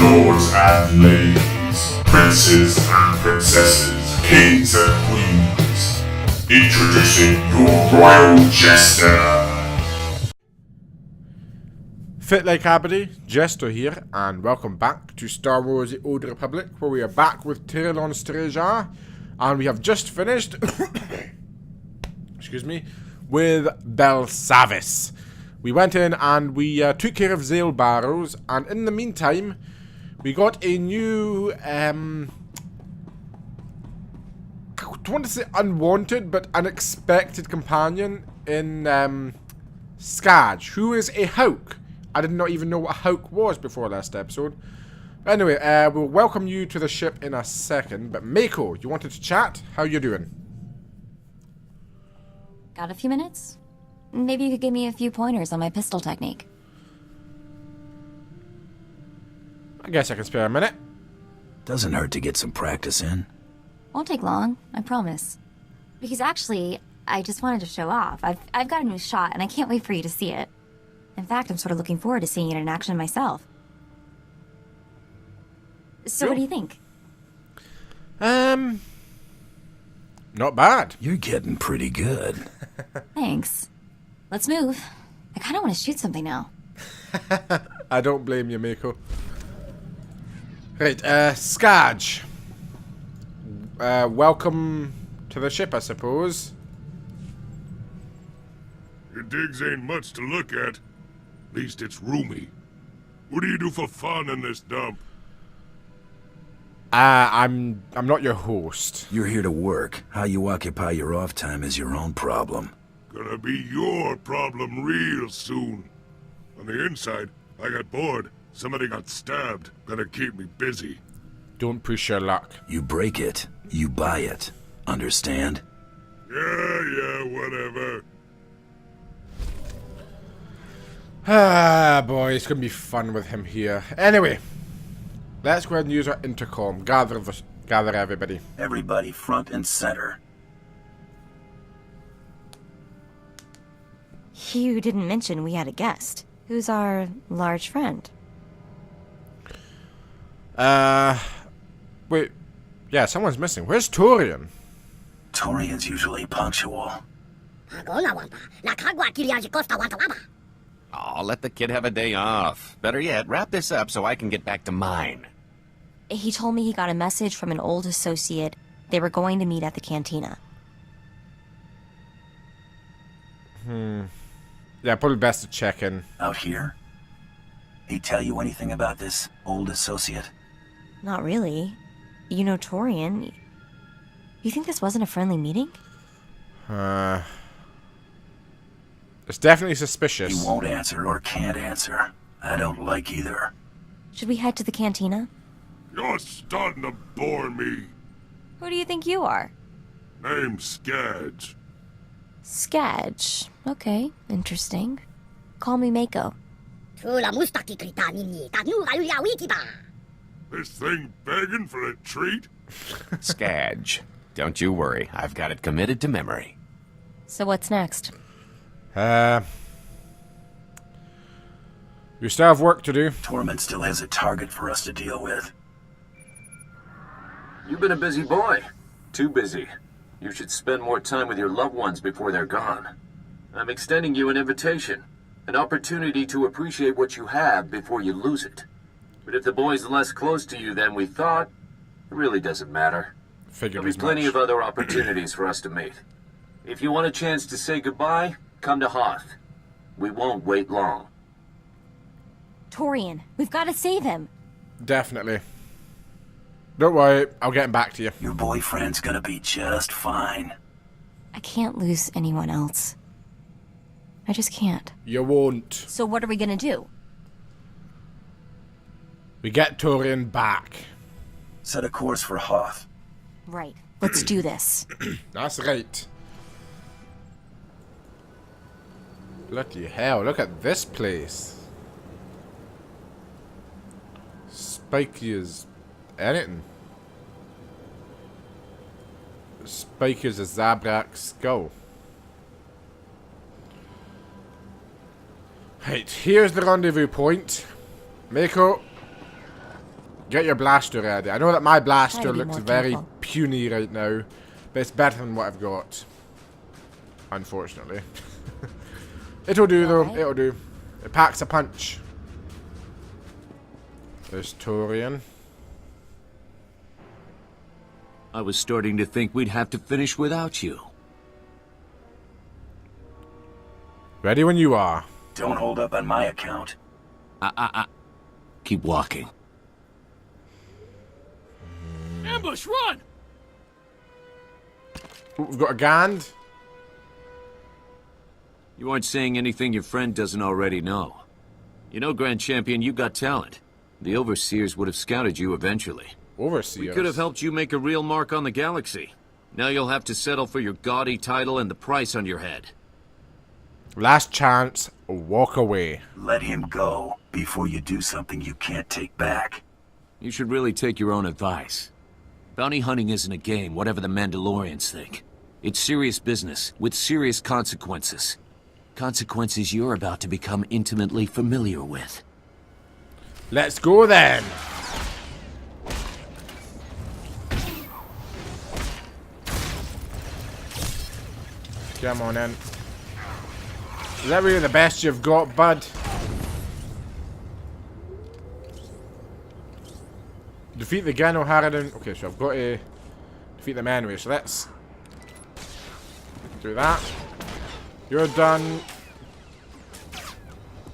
Lords and ladies, princes and princesses, kings and queens, introducing your royal jester. Fit like Aberdeen, Jester here, and welcome back to Star Wars The Old Republic, where we are back with Trelonn Strejar, and we have just finished, excuse me, with Belsavis. We went in and we took care of Zale Barrows, and in the meantime, we got a new, I don't want to say unwanted, but unexpected companion in Skaj, who is a Hauk. I did not even know what a Hauk was before last episode. Anyway, we'll welcome you to the ship in a second, but Mako, you wanted to chat? How you doing? Got a few minutes? Maybe you could give me a few pointers on my pistol technique. I guess I can spare a minute. Doesn't hurt to get some practice in. Won't take long, I promise. Because actually, I just wanted to show off. I've got a new shot, and I can't wait for you to see it. In fact, I'm sort of looking forward to seeing it in action myself. So what do you think? Not bad. You're getting pretty good. Thanks. Let's move. I kind of want to shoot something now. I don't blame you, Mako. Right, Skaj. Welcome to the ship, I suppose. Your digs ain't much to look at. At least it's roomy. What do you do for fun in this dump? I'm not your host. You're here to work. How you occupy your off time is your own problem. Gonna be your problem real soon. On the inside, I got bored. Somebody got stabbed. Gonna keep me busy. Don't push your luck. You break it, you buy it. Understand? Yeah, whatever. Ah, boy, it's gonna be fun with him here. Anyway, let's go ahead and use our intercom. Gather everybody. Everybody front and center. You didn't mention we had a guest. Who's our large friend? Wait. Yeah, someone's missing. Where's Torian? Torian's usually punctual. Aw, let the kid have a day off. Better yet, wrap this up so I can get back to mine. He told me he got a message from an old associate. They were going to meet at the cantina. Yeah, probably best to check in. Out here? He tell you anything about this old associate? Not really. You know Torian. You think this wasn't a friendly meeting? It's definitely suspicious. He won't answer or can't answer. I don't like either. Should we head to the cantina? You're starting to bore me. Who do you think you are? Name's Skadge. Skadge. Okay, interesting. Call me Mako. This thing begging for a treat? Skadge. Don't you worry, I've got it committed to memory. So what's next? We still have work to do. Torment still has a target for us to deal with. You've been a busy boy. Too busy. You should spend more time with your loved ones before they're gone. I'm extending you an invitation. An opportunity to appreciate what you have before you lose it. But if the boy's less close to you than we thought, it really doesn't matter. Figured There'll be as plenty much. of other opportunities for us to meet. If you want a chance to say goodbye, come to Hoth. We won't wait long. Torian, we've got to save him. Definitely. Don't worry, I'll get him back to you. Your boyfriend's gonna be just fine. I can't lose anyone else. I just can't. You won't. So what are we gonna do? We get Torian back. Set a course for Hoth. Right. Let's do this. That's right. Bloody hell, look at this place. Spiky as anything. Spiky as a Zabrak skull. Right, here's the rendezvous point. Mako, Get your blaster ready. I know that my blaster Try to be looks more very careful. puny right now, but it's better than what I've got. Unfortunately. It'll do though. Alright. It'll do. It packs a punch. There's Torian. I was starting to think we'd have to finish without you. Ready when you are. Don't hold up on my account. Keep walking. Ambush, run! Ooh, we've got a Gand. You aren't saying anything your friend doesn't already know. You know, Grand Champion, you got talent. The Overseers would have scouted you eventually. Overseers. We could have helped you make a real mark on the galaxy. Now you'll have to settle for your gaudy title and the price on your head. Last chance. Walk away. Let him go before you do something you can't take back. You should really take your own advice. Bounty hunting isn't a game, whatever the Mandalorians think. It's serious business, with serious consequences. Consequences you're about to become intimately familiar with. Let's go then. Come on in. Is that really the best you've got, bud? Defeat the Gano Harridan. Okay, so I've got to defeat them anyway, so let's do that. You're done.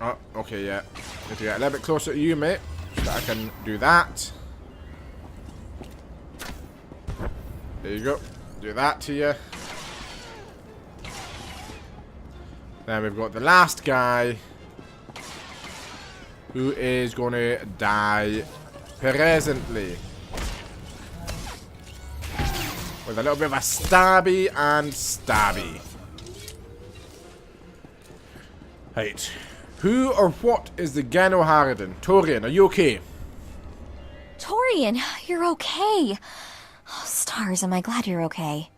Oh, okay, yeah. Need to get a little bit closer to you, mate, so that I can do that. There you go. Do that to you. Then we've got the last guy who is going to die presently. With a little bit of a stabby and stabby. Right. Who or what is the Gano Harridan? Torian, are you okay? Torian, you're okay. Oh, stars, am I glad you're okay.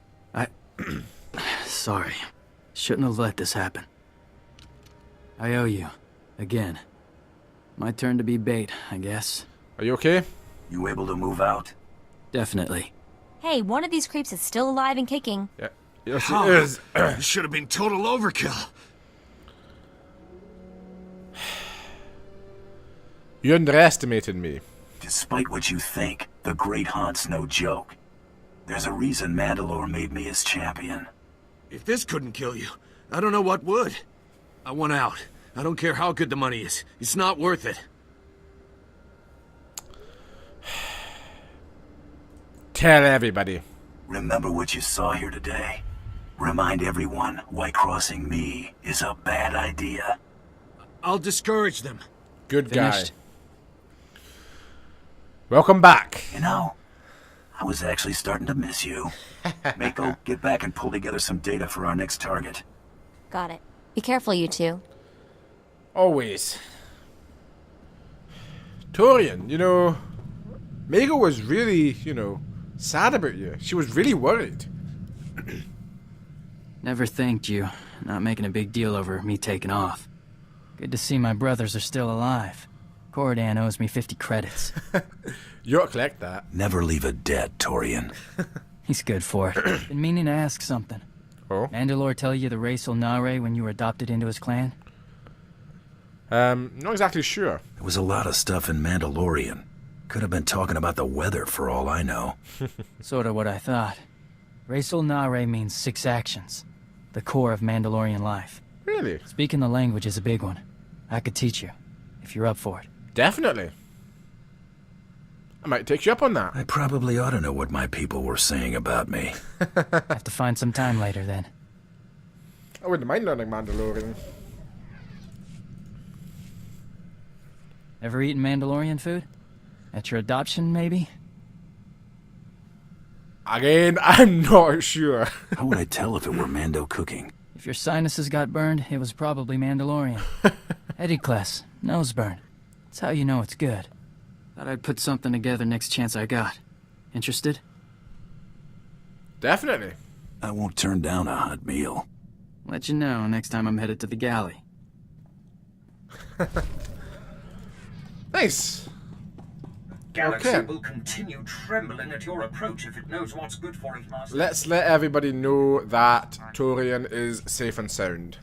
Sorry. Shouldn't have let this happen. I owe you. Again. My turn to be bait, I guess. Are you okay? You able to move out? Definitely. Hey, one of these creeps is still alive and kicking. Yeah. Yes, it is. This should have been total overkill. You underestimated me. Despite what you think, the Great Hunt's no joke. There's a reason Mandalore made me his champion. If this couldn't kill you, I don't know what would. I want out. I don't care how good the money is. It's not worth it. Tell everybody. Remember what you saw here today. Remind everyone why crossing me is a bad idea. I'll discourage them. Good Finished. guy. Welcome back. You know, I was actually starting to miss you. Mako, get back and pull together some data for our next target. Got it. Be careful, you two. Always. Torian, you know, Mako was really, you know, sad about you. She was really worried. Never thanked you. Not making a big deal over me taking off. Good to see my brothers are still alive. Cordan owes me 50 credits. You ought to collect that. Never leave a debt, Torian. He's good for it. Been meaning to ask something. Oh? Mandalore tell you the race Nare when you were adopted into his clan? Not exactly sure. There was a lot of stuff in Mandalorian. Could have been talking about the weather for all I know. Sorta what I thought. Racial Nare means 6 actions. The core of Mandalorian life. Really? Speaking the language is a big one. I could teach you, if you're up for it. Definitely. I might take you up on that. I probably ought to know what my people were saying about me. Have to find some time later then. I wouldn't mind learning Mandalorian. Ever eaten Mandalorian food? At your adoption, maybe? Again, I'm not sure. How would I tell if it were Mando cooking? If your sinuses got burned, it was probably Mandalorian. Edicles, nose burn. That's how you know it's good. Thought I'd put something together next chance I got. Interested? Definitely. I won't turn down a hot meal. Let you know next time I'm headed to the galley. Nice. Galaxy Okay. will continue trembling at your approach if it knows what's good for it, Master. Let's let everybody know that Torian is safe and sound.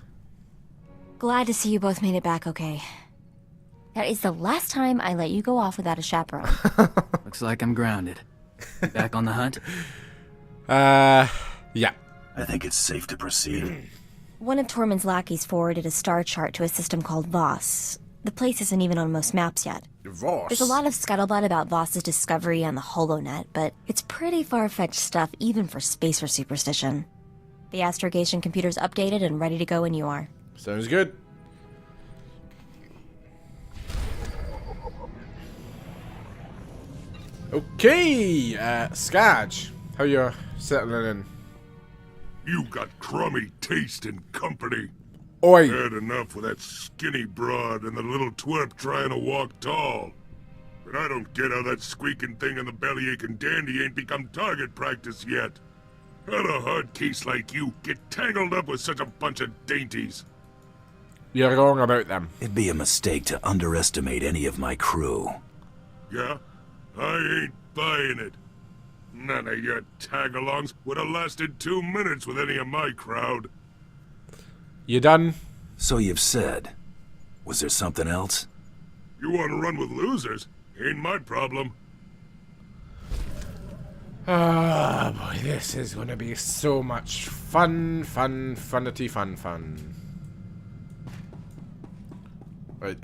Glad to see you both made it back okay. That is the last time I let you go off without a chaperone. Looks like I'm grounded. Back on the hunt? Yeah. I think it's safe to proceed. One of Tormund's lackeys forwarded a star chart to a system called Voss. The place isn't even on most maps yet. Voss. There's a lot of scuttlebutt about Voss's discovery on the HoloNet, but it's pretty far-fetched stuff even for spacer superstition. The astrogation computer's updated and ready to go when you are. Sounds good. Okay, Skadge, how you settling in? You got crummy taste and company. Oi, Had enough with that skinny broad and the little twerp trying to walk tall. But I don't get how that squeaking thing in the bellyaching dandy ain't become target practice yet. How'd a hard case like you get tangled up with such a bunch of dainties? you're wrong about them. It'd be a mistake to underestimate any of my crew. Yeah? I ain't buying it. None of your tag-alongs would have lasted 2 minutes with any of my crowd. You done? So you've said. Was there something else? You want to run with losers? Ain't my problem. Ah, boy, this is gonna be so much fun. Right,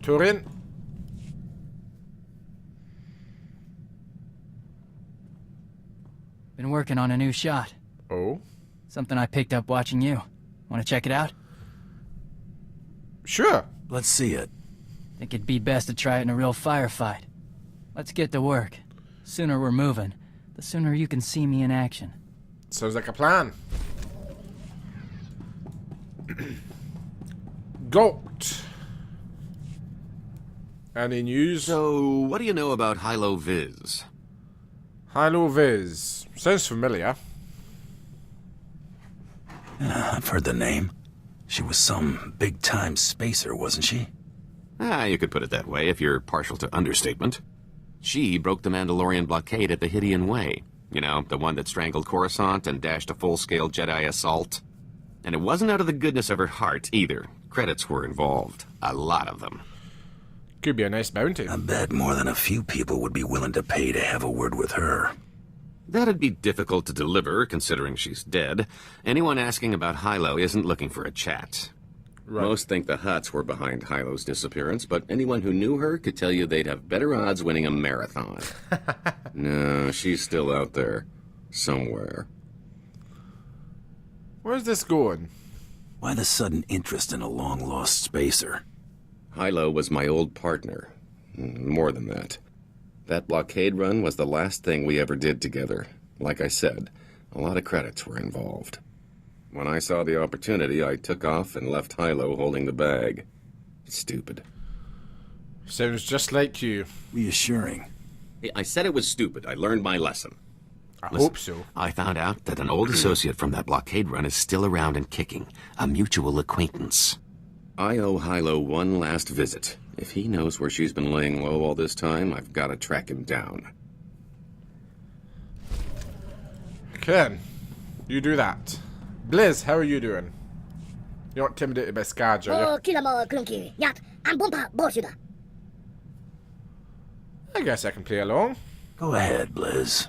Torian? Been working on a new shot. Oh? Something I picked up watching you. Want to check it out? Sure. Let's see it. Think it'd be best to try it in a real firefight. Let's get to work. Sooner we're moving, the sooner you can see me in action. Sounds like a plan. Goat. Any news? So, what do you know about Hilo Viz? Hilo Viz. Sounds familiar. I've heard the name. She was some big-time spacer, wasn't she? You could put it that way if you're partial to understatement. She broke the Mandalorian blockade at the Hydian Way. You know, the one that strangled Coruscant and dashed a full-scale Jedi assault. And it wasn't out of the goodness of her heart, either. Credits were involved. A lot of them. Could be a nice bounty. I bet more than a few people would be willing to pay to have a word with her. That'd be difficult to deliver, considering she's dead. Anyone asking about Hilo isn't looking for a chat. Right. Most think the Hutts were behind Hilo's disappearance, but anyone who knew her could tell you they'd have better odds winning a marathon. No, she's still out there. Somewhere. Where's this going? Why the sudden interest in a long-lost spacer? Hilo was my old partner. More than that. That blockade run was the last thing we ever did together. Like I said, a lot of credits were involved. When I saw the opportunity, I took off and left Hilo holding the bag. Stupid. Sounds just like you. Reassuring. Hey, I said it was stupid. I learned my lesson. I Listen, hope so. I found out that an old associate from that blockade run is still around and kicking. A mutual acquaintance. I owe Hilo one last visit. If he knows where she's been laying low all this time, I've got to track him down. Ken, you do that. Blizz, how are you doing? You're not intimidated by Skadge, are you? I guess I can play along. Go ahead, Blizz.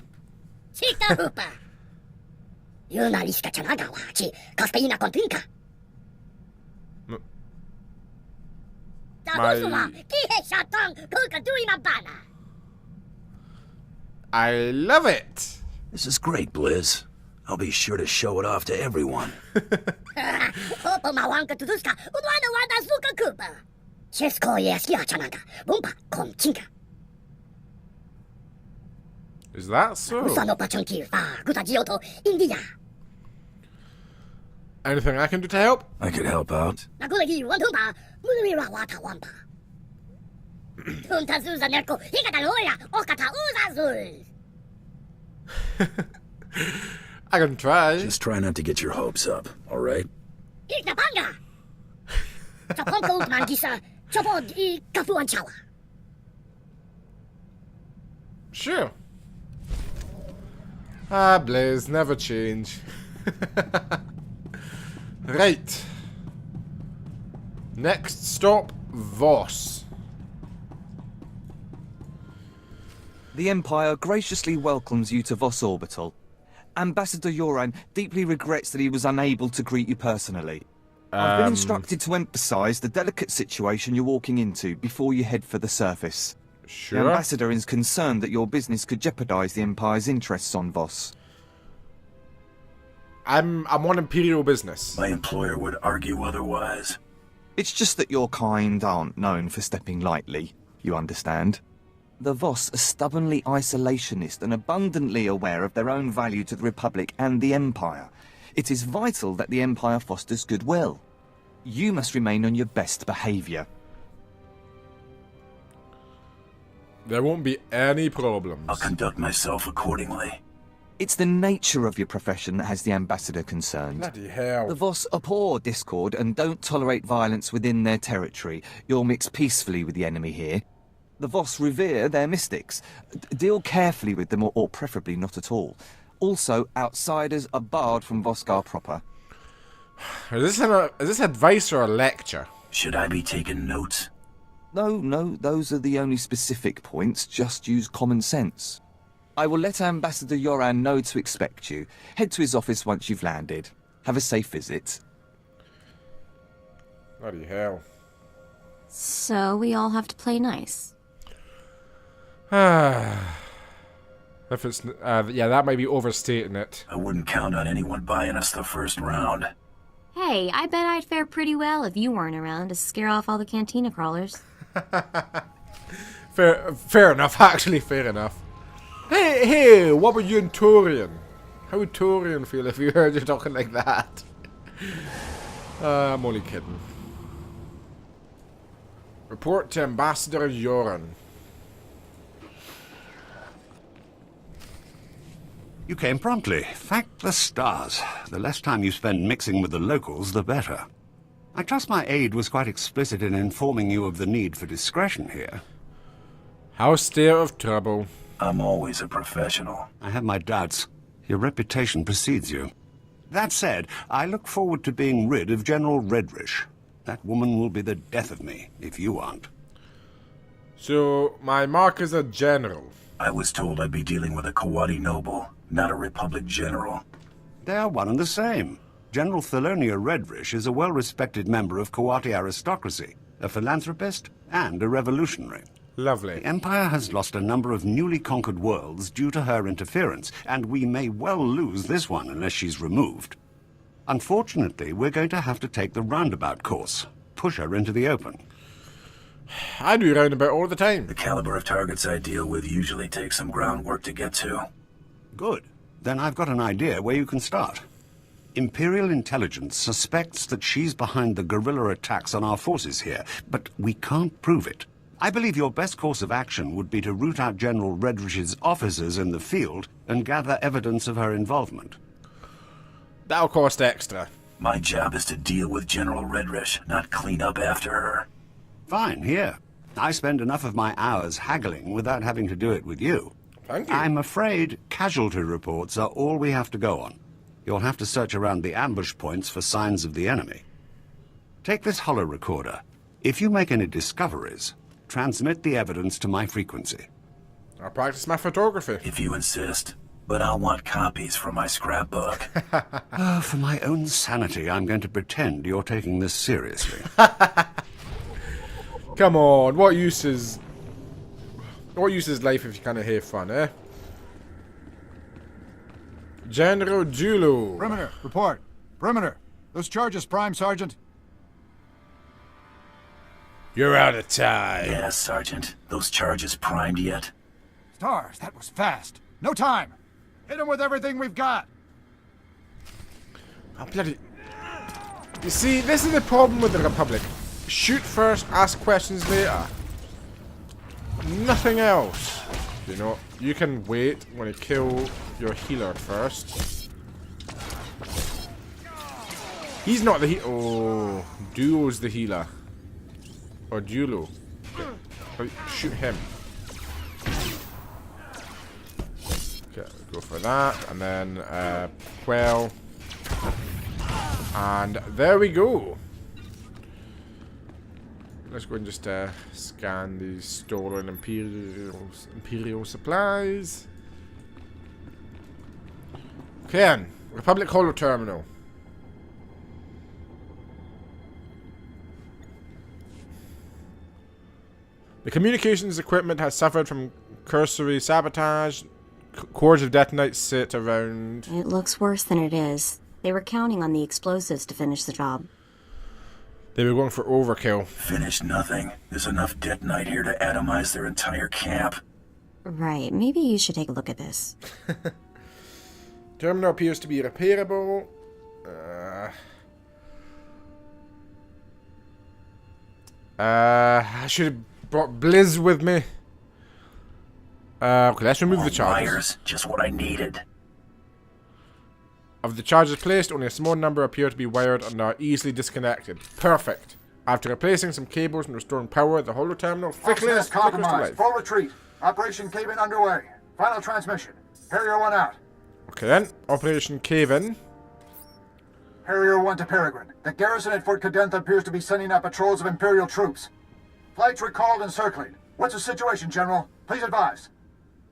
I love it. This is great, Blizz. I'll be sure to show it off to everyone. Is that so? Anything I can do to help? I could help out. I can try. Just try not to get your hopes up, all right? Sure. Ah, Blaze, never change. Right. Next stop, Voss. The Empire graciously welcomes you to Voss Orbital. Ambassador Yoran deeply regrets that he was unable to greet you personally. I've been instructed to emphasize the delicate situation you're walking into before you head for the surface. Sure. The Ambassador is concerned that your business could jeopardize the Empire's interests on Voss. I'm on Imperial business. My employer would argue otherwise. It's just that your kind aren't known for stepping lightly, you understand? The Voss are stubbornly isolationist and abundantly aware of their own value to the Republic and the Empire. It is vital that the Empire fosters goodwill. You must remain on your best behavior. There won't be any problems. I'll conduct myself accordingly. It's the nature of your profession that has the Ambassador concerned. Bloody hell. The Voss abhor discord and don't tolerate violence within their territory. You'll mix peacefully with the enemy here. The Voss revere their mystics. Deal carefully with them, or preferably not at all. Also, outsiders are barred from Voskar proper. Is this advice or a lecture? Should I be taking notes? No, those are the only specific points. Just use common sense. I will let Ambassador Yoran know to expect you. Head to his office once you've landed. Have a safe visit. Bloody hell. So we all have to play nice. If it's yeah, that might be overstating it. I wouldn't count on anyone buying us the first round. Hey, I bet I'd fare pretty well if you weren't around to scare off all the cantina crawlers. Fair enough, actually, fair enough. Hey, what about you and Torian? How would Torian feel if you heard you talking like that? I'm only kidding. Report to Ambassador Yoran. You came promptly. Thank the stars. The less time you spend mixing with the locals, the better. I trust my aide was quite explicit in informing you of the need for discretion here. How stay out of trouble. I'm always a professional. I have my doubts. Your reputation precedes you. That said, I look forward to being rid of General Redrish. That woman will be the death of me, if you aren't. So, my mark is a general. I was told I'd be dealing with a Kawati noble, not a Republic general. They are one and the same. General Thelonia Redrish is a well-respected member of Kawati aristocracy, a philanthropist, and a revolutionary. Lovely. The Empire has lost a number of newly conquered worlds due to her interference, and we may well lose this one unless she's removed. Unfortunately, we're going to have to take the roundabout course. Push her into the open. I do roundabout all the time. The caliber of targets I deal with usually takes some groundwork to get to. Good. Then I've got an idea where you can start. Imperial intelligence suspects that she's behind the guerrilla attacks on our forces here, but we can't prove it. I believe your best course of action would be to root out General Redrish's officers in the field and gather evidence of her involvement. That'll cost extra. My job is to deal with General Redrish, not clean up after her. Fine, here. I spend enough of my hours haggling without having to do it with you. Thank you. I'm afraid casualty reports are all we have to go on. You'll have to search around the ambush points for signs of the enemy. Take this holo recorder. If you make any discoveries, transmit the evidence to my frequency. I'll practice my photography. If you insist. But I'll want copies for my scrapbook. For my own sanity, I'm going to pretend you're taking this seriously. Come on, what use is life if you can't have fun, eh? General Julu. Perimeter, report. Perimeter. Those charges, Prime Sergeant. You're out of time. Yes, Sergeant. Those charges primed yet? Stars, that was fast. No time. Hit him with everything we've got. Oh, bloody... You see, this is the problem with the Republic. Shoot first, ask questions later. Nothing else. You know, you can wait when you kill your healer first. He's not the healer. Oh, Duo's the healer. Or Dulo. Oh, shoot him. Okay, go for that, and then quell, and there we go. Let's go and just scan these stolen Imperial supplies. Okay, then. Republic Holo Terminal. The communications equipment has suffered from cursory sabotage. Cores of detonite sit around. It looks worse than it is. They were counting on the explosives to finish the job. They were going for overkill. Finish nothing. There's enough detonite here to atomize their entire camp. Right, maybe you should take a look at this. Terminal appears to be repairable. I should have brought Blizz with me. Okay, let's remove the charges. Wires, just what I needed. Of the charges placed, only a small number appear to be wired and are easily disconnected. Perfect. After replacing some cables and restoring power, the holo terminal Access compromised. Full retreat. Operation Cave-In underway. Final transmission. Harrier 1 out. Okay then, Operation Cave-In. Harrier 1 to Peregrine. The garrison at Fort Cadentha appears to be sending out patrols of Imperial troops. Flights recalled and circling. What's the situation, General? Please advise.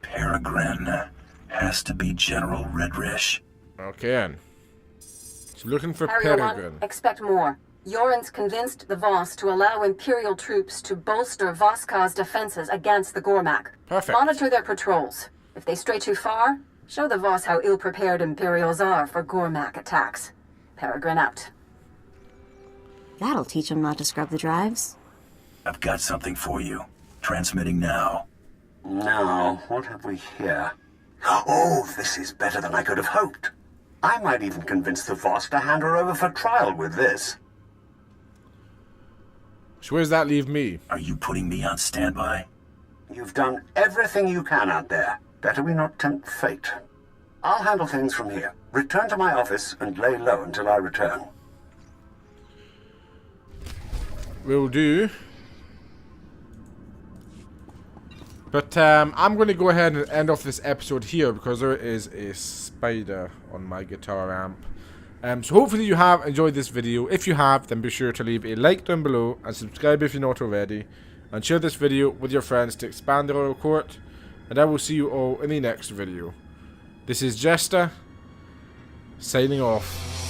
Peregrine. Has to be General Redrish. Okay then. So looking for Harrier Peregrine. 1, expect more. Yoren's convinced the Voss to allow Imperial troops to bolster Voska's defenses against the Gormak. Perfect. Monitor their patrols. If they stray too far, show the Voss how ill-prepared Imperials are for Gormak attacks. Peregrine out. That'll teach them not to scrub the drives. I've got something for you. Transmitting now. Now, what have we here? Oh, this is better than I could have hoped. I might even convince the Voss to hand her over for trial with this. So where does that leave me? Are you putting me on standby? You've done everything you can out there. Better we not tempt fate. I'll handle things from here. Return to my office and lay low until I return. Will do. But I'm going to go ahead and end off this episode here because there is a spider on my guitar amp. So hopefully you have enjoyed this video. If you have, then be sure to leave a like down below and subscribe if you're not already. And share this video with your friends to expand the Royal Court. And I will see you all in the next video. This is Jester, signing off.